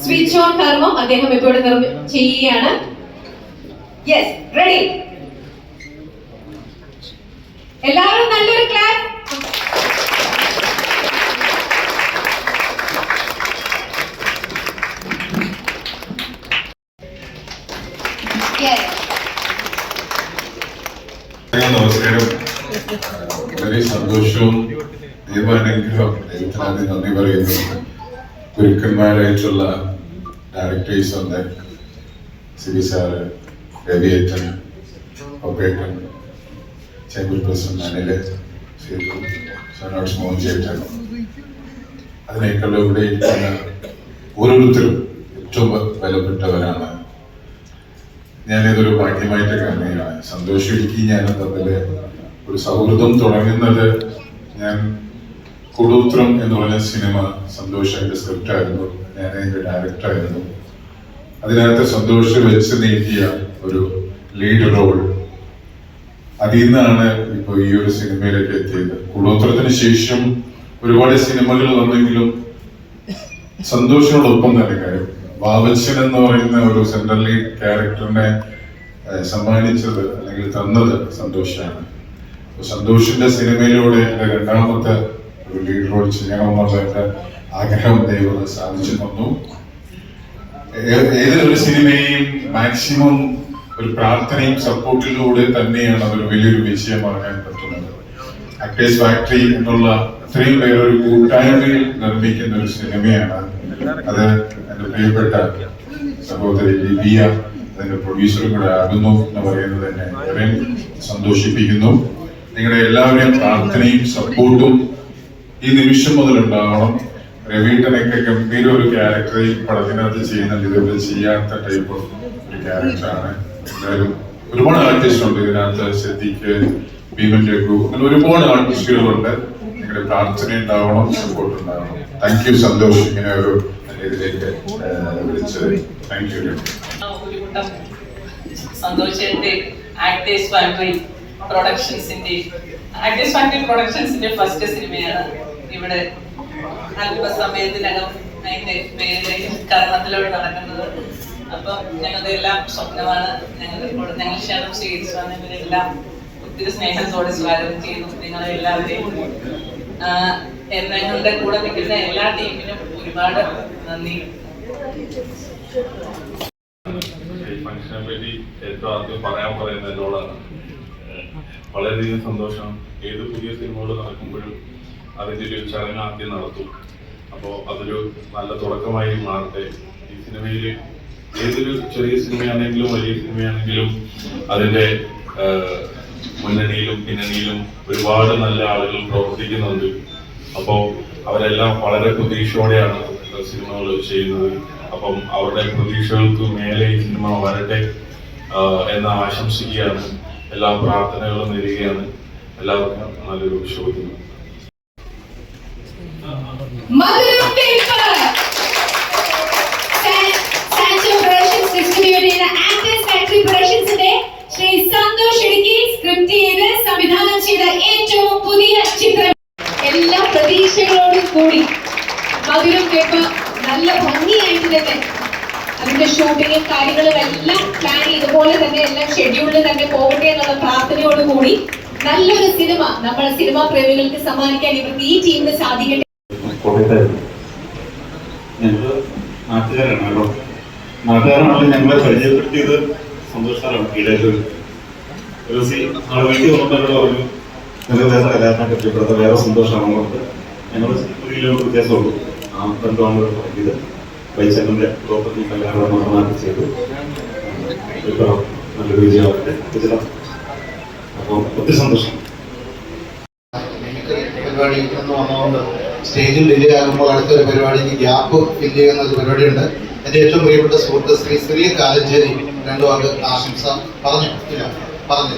Switch on കർമ്മം അദ്ദേഹം ഇപ്പോൾ ചെയ്യുകയാണ്. Yes, ready. എല്ലാവരും നല്ലൊരു ക്ലാപ്പ്. നമസ്കാരം. വളരെ സന്തോഷവും ദൈവാനുഗ്രഹം ദൈവത്തിനാദ്യം നന്ദി പറയുന്നു. ഗുരുക്കന്മാരായിട്ടുള്ള ഡയറക്ടേഴ്സ് ഉണ്ട്, സിബി സാറ്, രവിയേറ്റൻ, ഒപ്പേട്ടൻ, ചേംബർ പ്രസിഡന്റ് അനില്, സനോട്സ് മോഹൻ ചേട്ടൻ, അതിനേക്കാൾ ഇവിടെ ഇരിക്കുന്ന ഓരോരുത്തരും ഏറ്റവും വിലപ്പെട്ടവരാണ്. ഞാനിതൊരു ഭാഗ്യമായിട്ട് കാണുകയാണ്. സന്തോഷം ഇടുക്കി ഞാനും തമ്മിൽ ഒരു സൗഹൃദം തുടങ്ങുന്നത് ഞാൻ കുടൂത്രം എന്ന് പറഞ്ഞ സിനിമ സന്തോഷന്റെ സ്ക്രിപ്റ്റ് ആയിരുന്നു, ഞാൻ അതിന്റെ ഡയറക്ടറായിരുന്നു. അതിനകത്ത് സന്തോഷം വെച്ച് നീട്ടിയ ഒരു ലീഡ് റോൾ, അതിൽ നിന്നാണ് ഇപ്പൊ ഈ ഒരു സിനിമയിലേക്ക് എത്തിയത്. കുടൂത്രത്തിന് ശേഷം ഒരുപാട് സിനിമകൾ വന്നെങ്കിലും സന്തോഷിനോടൊപ്പം തന്നെ കാര്യം ബാബച്ചൻ എന്ന് പറയുന്ന ഒരു സെൻട്രൽ ലീഡ് ക്യാരക്ടറിനെ സമ്മാനിച്ചത് അല്ലെങ്കിൽ തന്നത് സന്തോഷാണ്. സന്തോഷിന്റെ സിനിമയിലൂടെ എന്റെ രണ്ടാമത്തെ ഒരു ലീഡ് റോൾ ചെയ്യണമെന്നുള്ള എന്റെ ആഗ്രഹം ദൈവം സാധിച്ചു തന്നു. ഏതൊരു സിനിമയും മാക്സിമം ഒരു പ്രാർത്ഥനയും സപ്പോർട്ടിലൂടെ തന്നെയാണ് അതൊരു വലിയൊരു വിജയമാകാൻ പറ്റുന്നത്. ആക്ടേഴ്സ് ഫാക്ടറി എന്നുള്ള അത്രയും പേരൊരു കൂട്ടായ്മയിൽ നിർമ്മിക്കുന്ന ഒരു സിനിമയാണ് അത്. എന്റെ പ്രിയപ്പെട്ട സഹോദരി ലിബിയ അതിന്റെ പ്രൊഡ്യൂസറും കൂടെ ആകുന്നു എന്ന് പറയുന്നത് തന്നെ വളരെ സന്തോഷിപ്പിക്കുന്നു. നിങ്ങളുടെ എല്ലാവരുടെയും പ്രാർത്ഥനയും സപ്പോർട്ടും ഈ നിമിഷം മുതൽ ഉണ്ടാവണം. രവീട്ടനൊക്കെ ഗംഭീര ഒരു ക്യാരക്ടർ ഈ പടത്തിനകത്ത് ചെയ്യുന്നുണ്ട്, ഇതുപോലെ ചെയ്യാത്ത ടൈപ്പ് ഒരു ക്യാരക്ടറാണ്. എന്തായാലും ഒരുപാട് ആർട്ടിസ്റ്റ് ഉണ്ട് ഇതിനകത്ത്, ശ്രദ്ധിക്ക്, ഭീമൻ രഘു, അങ്ങനെ ഒരുപാട് ആർട്ടിസ്റ്റുകളുണ്ട്. നിങ്ങളുടെ പ്രാർത്ഥന ഉണ്ടാവണം, സപ്പോർട്ട് ഉണ്ടാവണം. താങ്ക് യു സന്തോഷ്, ഇങ്ങനെ ഒരു ഇതിലേക്ക് വിളിച്ചത്. Thank you. സന്തോഷന്റെ ആക്ടേഴ്സ് ഫാക്ടറി പ്രൊഡക്ഷൻസിന്റെ ഫസ്റ്റ് സിനിമയാണ് ഇവിടെ അല്പസമയത്തിനകം അതിന്റെ പേര് കർമ്മത്തിലൂടെ നടക്കുന്നത്. അപ്പം ഞങ്ങളുടെ എല്ലാം സ്വപ്നമാണ്. ഞങ്ങൾ ക്ഷണം സ്വീകരിച്ചു വന്നവരെല്ലാം ഒത്തിരി സ്നേഹത്തോടെ സ്വാഗതം ചെയ്യുന്നു. നിങ്ങളെ എല്ലാവരെയും ഞങ്ങളുടെ കൂടെ നിൽക്കുന്ന എല്ലാ ടീമിനും ഒരുപാട് നന്ദി. ഫംഗ്ഷനെ പറ്റി ഏറ്റവും ആദ്യം പറയാൻ പറയുന്നത് എന്നോടാണ്. വളരെയധികം സന്തോഷം. ഏത് പുതിയ സിനിമകൾ നടക്കുമ്പോഴും അതിൻ്റെ ഒരു ചടങ്ങ് ആദ്യം നടത്തും. അപ്പോൾ അതൊരു നല്ല തുടക്കമായി മാറട്ടെ. ഈ സിനിമയിൽ ഏതൊരു ചെറിയ സിനിമയാണെങ്കിലും വലിയ സിനിമയാണെങ്കിലും അതിൻ്റെ മുന്നണിയിലും പിന്നണിയിലും ഒരുപാട് നല്ല ആളുകൾ പ്രവർത്തിക്കുന്നുണ്ട്. അപ്പോൾ അവരെല്ലാം വളരെ പ്രതീക്ഷയോടെയാണ് സിനിമകൾ ചെയ്യുന്നത്. അപ്പം അവരുടെ പ്രതീക്ഷകൾക്ക് മേലെ ഈ സിനിമ വരട്ടെ എന്ന് ആശംസിക്കുകയാണ്. എല്ലാ പ്രാർത്ഥനകളും നേരുകയാണ്. എല്ലാവർക്കും നല്ലൊരു ശുഭദിനം. ശ്രീ സന്തോഷ് ഇടുക്കി സ്ക്രിപ്റ്റ് ചെയ്ത് സംവിധാനം ചെയ്ത ഏറ്റവും പുതിയ ചിത്രം. എല്ലാ പ്രതീക്ഷകളോടും കൂടി മധുരം കേട്ട് നല്ല ഭംഗിയായിട്ട് തന്നെ അതിന്റെ ഷൂട്ടിങ്ങും കാര്യങ്ങളും എല്ലാം പ്ലാൻ ചെയ്തുപോലെ തന്നെ എല്ലാം ഷെഡ്യൂളിൽ തന്നെ പോകട്ടെ എന്നുള്ള പ്രാർത്ഥനയോടുകൂടി നല്ലൊരു സിനിമ നമ്മളെ സിനിമാ പ്രേമികൾക്ക് സമ്മാനിക്കാൻ ഇവർക്ക് ഈ ടീമിന് സാധിക്കട്ടെ. ഞങ്ങള് നാട്ടുകാരാണല്ലോ, നാട്ടുകാരാണല്ലോ. ഞങ്ങളെ പരിചയപ്പെടുത്തിയത് സന്തോഷാണ്. വീട്ടിൽ വീട്ടിൽ വന്നിട്ട് പറഞ്ഞു നിങ്ങൾക്ക് വേറെ കലാകാരനെ പരിചയപ്പെടുത്ത വേറെ സന്തോഷമാണെന്ന് പറഞ്ഞത്. ഞങ്ങൾ 1 കിലോമീറ്റർ വ്യത്യാസമുള്ളൂ. ആ ബന്ധമാണ് ഇത്. വൈച്ചന്റെ പ്രോപ്പർട്ടി കല്യാണം മാത്രമാക്കി ചെയ്തു. ഇപ്പോൾ നല്ലൊരു വിജയമാകട്ടെ. അപ്പോൾ ഒത്തിരി സന്തോഷം. പരിപാടി എന്ന് വന്നതുകൊണ്ട് സ്റ്റേജിൽ ഡിലേ ആകുമ്പോൾ അടുത്തൊരു പരിപാടിക്ക് ഗ്യാപ്പ് ഫില്ല് ചെയ്യുന്ന ഒരു പരിപാടിയുണ്ട്. എൻ്റെ ഏറ്റവും പ്രിയപ്പെട്ട സുഹൃത്ത് ശ്രീ ശ്രീ കാലഞ്ചേരി 2 വാക്ക് ആശംസ പറഞ്ഞു. ഇല്ല പറഞ്ഞു.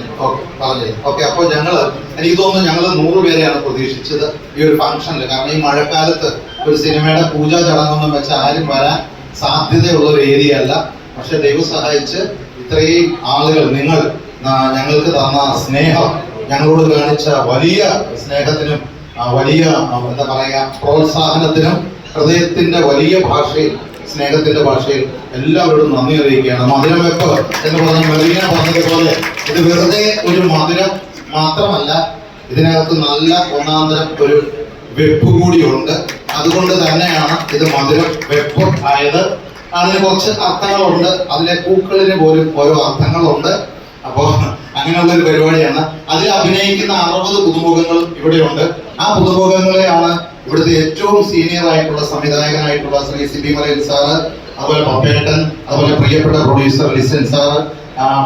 ഓക്കെ. അപ്പോൾ എനിക്ക് തോന്നുന്നു ഞങ്ങൾ 100 പേരെയാണ് പ്രതീക്ഷിച്ചത് ഈ ഒരു ഫംഗ്ഷനിൽ. കാരണം ഈ മഴക്കാലത്ത് ഒരു സിനിമയുടെ പൂജാ ചടങ്ങൊന്നും വെച്ച് ആരും വരാൻ സാധ്യതയുള്ള ഒരു ഏരിയ അല്ല. പക്ഷെ ദൈവം സഹായിച്ച് ഇത്രയും ആളുകൾ നിങ്ങൾ ഞങ്ങൾക്ക് തന്ന സ്നേഹം, ഞങ്ങളോട് കാണിച്ച വലിയ സ്നേഹത്തിനും വലിയ എന്താ പറയാ പ്രോത്സാഹനത്തിനും ഹൃദയത്തിന്റെ വലിയ ഭാഷയിൽ, സ്നേഹത്തിന്റെ ഭാഷയിൽ എല്ലാവരോടും നന്ദി അറിയിക്കുകയാണ്. മധുരം വെപ്പ് എന്ന് പറഞ്ഞ മെറീന പറഞ്ഞതുപോലെ ഇത് വെറുതെ ഒരു മധുരം മാത്രമല്ല, ഇതിനകത്ത് നല്ല ഒന്നാന്തരം ഒരു വെപ്പ് കൂടിയുണ്ട്. അതുകൊണ്ട് തന്നെയാണ് ഇത് മധുരം വെപ്പ് ആയത്. അതിന് കുറച്ച് അർത്ഥങ്ങളുണ്ട്, അതിലെ പൂക്കളിന് പോലും ഓരോ അർത്ഥങ്ങളുണ്ട്. അപ്പോ അങ്ങനെയുള്ള ഒരു പരിപാടിയാണ്. അതിൽ അഭിനയിക്കുന്ന 60 പുതുമുഖങ്ങളും ഇവിടെയുണ്ട്. ആ പുതുമുഖങ്ങളെയാണ് ഇവിടുത്തെ ഏറ്റവും സീനിയർ ആയിട്ടുള്ള സംവിധായകനായിട്ടുള്ള ശ്രീ CP മലയിൽ സാറ്, അതുപോലെ പപ്പേട്ടൻ, അതുപോലെ പ്രിയപ്പെട്ട പ്രൊഡ്യൂസർ ലിസൻ സാറ്,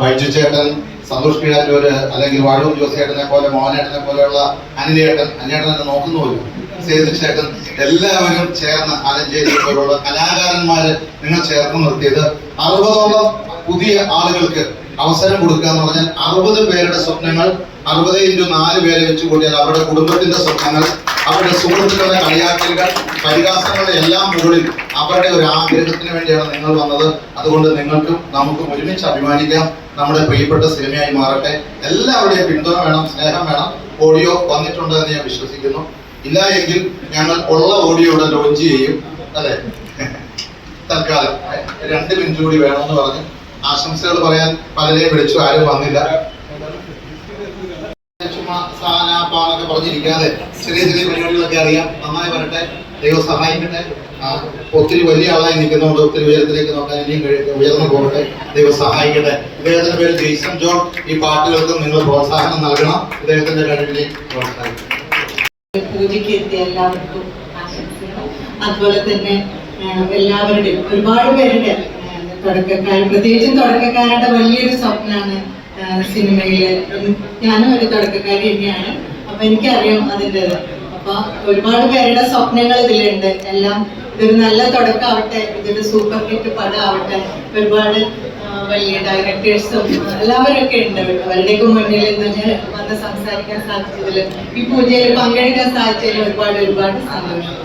ബൈജു ചേട്ടൻ, സന്തോഷ് കിഴാറ്റൂര്, അല്ലെങ്കിൽ വാഴൂർ ജോസിയേട്ടനെ പോലെ, മോഹനേട്ടനെ പോലെയുള്ള അനിലേട്ടൻ എന്നെ നോക്കുന്നുള്ളൂ, സേതു ചേട്ടൻ, എല്ലാവരും ചേർന്ന് ആലഞ്ചേരി പോലുള്ള കലാകാരന്മാര് നിങ്ങൾ ചേർന്ന് നിർത്തിയത് 60ഓളം പുതിയ ആളുകൾക്ക് അവസരം കൊടുക്കുക എന്ന് പറഞ്ഞാൽ 60 പേരുടെ സ്വപ്നങ്ങൾ 60x4 പേരെ വെച്ച് കൂട്ടിയാൽ അവരുടെ കുടുംബത്തിന്റെ സ്വപ്നങ്ങൾ, അവരുടെ സുഹൃത്തുക്കളുടെ കളിയാക്കലുകൾ, പരിഹാസങ്ങളുടെ എല്ലാം മുകളിൽ അവരുടെ ഒരു ആഗ്രഹത്തിന് വേണ്ടിയാണ് നിങ്ങൾ വന്നത്. അതുകൊണ്ട് നിങ്ങൾക്കും നമുക്കും ഒരുമിച്ച് അഭിമാനിക്കാം. നമ്മുടെ പ്രിയപ്പെട്ട സിനിമയായി മാറട്ടെ. എല്ലാവരുടെയും പിന്തുണ വേണം, സ്നേഹം വേണം. ഓഡിയോ വന്നിട്ടുണ്ട് എന്ന് ഞാൻ വിശ്വസിക്കുന്നു. ഇല്ല എങ്കിൽ ഞങ്ങൾ ഉള്ള ഓഡിയോ ഇവിടെ ലോഞ്ച് ചെയ്യും, അല്ലെ? തൽക്കാലം 2 മിനിറ്റ് കൂടി വേണമെന്ന് പറഞ്ഞ് ആശംസകൾ പറയാൻ പലരെയും വിളിച്ചു, ആരും വന്നില്ല. ചുമ്മാ സാനാപ്പാന്നൊക്കെ പറഞ്ഞിരിക്കാതെ ചെറിയ ചെറിയ പരിപാടികളൊക്കെ അറിയാം. നന്നായി വരട്ടെ, ദൈവം സഹായിക്കട്ടെ. ഒത്തിരി വലിയ ആളായി നിൽക്കുന്നതുകൊണ്ട് ഒത്തിരി ഉയരത്തിലേക്ക് നോക്കാൻ ഇനിയും ഉയർന്നു പോകട്ടെ, ദൈവം സഹായിക്കട്ടെ. ഇദ്ദേഹത്തിന്റെ പേര് ജെയ്സൺ ജോൺ. ഈ പാട്ടുകൾക്കും നിങ്ങൾ പ്രോത്സാഹനം നൽകണം, ഇദ്ദേഹത്തിന്റെ കഴിവിലേക്ക് പ്രോത്സാഹിക്കും. പൂജയ്ക്ക് എത്തിയ എല്ലാവർക്കും ആശംസകൾ. അതുപോലെ തന്നെ എല്ലാവരുടെയും ഒരുപാട് പേരുടെ പ്രത്യേകിച്ചും തുടക്കക്കാരുടെ വലിയൊരു സ്വപ്നമാണ് സിനിമയില്. ഞാനും ഒരു തുടക്കക്കാരി തന്നെയാണ്, അപ്പൊ എനിക്കറിയാം അതിൻ്റെ. അപ്പൊ ഒരുപാട് പേരുടെ സ്വപ്നങ്ങൾ ഇതിലുണ്ട്. എല്ലാം ഇതൊരു നല്ല തുടക്കമാവട്ടെ, ഇതൊരു സൂപ്പർ ഹിറ്റ് പടം ആവട്ടെ. ഒരുപാട് വലിയ ഡയറക്ടേഴ്സും എല്ലാവരൊക്കെ ഉണ്ട്. അവരുടെയൊക്കെ മുന്നിൽ നിന്ന് വന്ന് സംസാരിക്കാൻ സാധിച്ചതിൽ, ഈ പൂജയിൽ പങ്കെടുക്കാൻ സാധിച്ചതിൽ ഒരുപാട് സന്തോഷം.